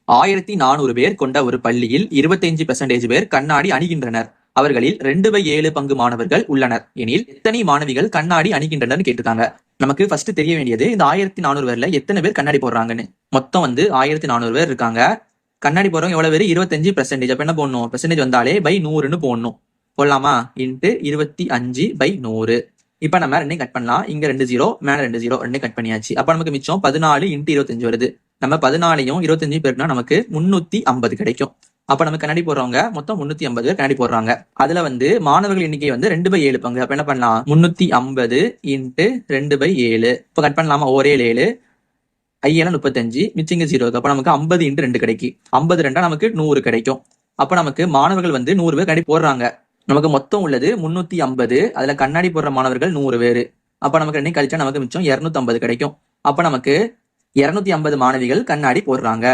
1400 பேர் கொண்ட ஒரு பள்ளியில் 25% பேர் கண்ணாடி அணிகின்றனர். அவர்களில் 2/7 பங்கு மாணவர்கள் உள்ளனர் எனில் எத்தனை மாணவிகள் கண்ணாடி அணிகின்றனர் கேட்டிருக்காங்க. நமக்கு ஃபர்ஸ்ட் தெரிய வேண்டியது இந்த 1400 பேர்ல எத்தனை பேர் கண்ணாடி போடுறாங்கன்னு. மொத்தம் 1400 பேர் இருக்காங்க. கண்ணாடி போடுறவங்க எவ்வளவு பேர்? 25%. அப்ப என்ன போடணும்? பெர்சன்டேஜ் வந்தாலே பை 100ன்னு போடணும். போடலாமா? இன்ட்டு 25/100. இப்ப நம்ம ரெண்டையும் கட் பண்ணலாம். இங்க 2 0 மேல 2 0 ரெண்டையும் கட் பண்ணியாச்சு. அப்ப நமக்கு மிச்சம் 14 × 25 வருது. நம்ம 14யும் 25 பேருக்குனா நமக்கு 350 கிடைக்கும். அப்ப நம்ம கண்ணாடி போடுறவங்க மொத்தம் 350 பேர் கண்ணாடி போடுறாங்க. அதுல மாணவர்கள் எண்ணிக்கை 2/7 பங்கு. அப்ப என்ன பண்ணலாம்? 350 × 2/7. இப்ப கட் பண்ணலாமா? ஒரே 7 ஐயெல்லாம் 35 மிச்சிங்க 0 இருக்கு. அப்ப நமக்கு 50 × 2 கிடைக்கும். 50 2 நமக்கு 100 கிடைக்கும். அப்ப நமக்கு மாணவர்கள் 100 பேர் கண்ணாடி போடுறாங்க. நமக்கு மொத்தம் உள்ளது 350. அதுல கண்ணாடி போடுற மாணவர்கள் 100 பேரு. அப்ப நமக்கு 2 கழிச்சா நமக்கு மிச்சம் 250 கிடைக்கும். அப்ப நமக்கு 250 மாணவிகள் கண்ணாடி போடுறாங்க.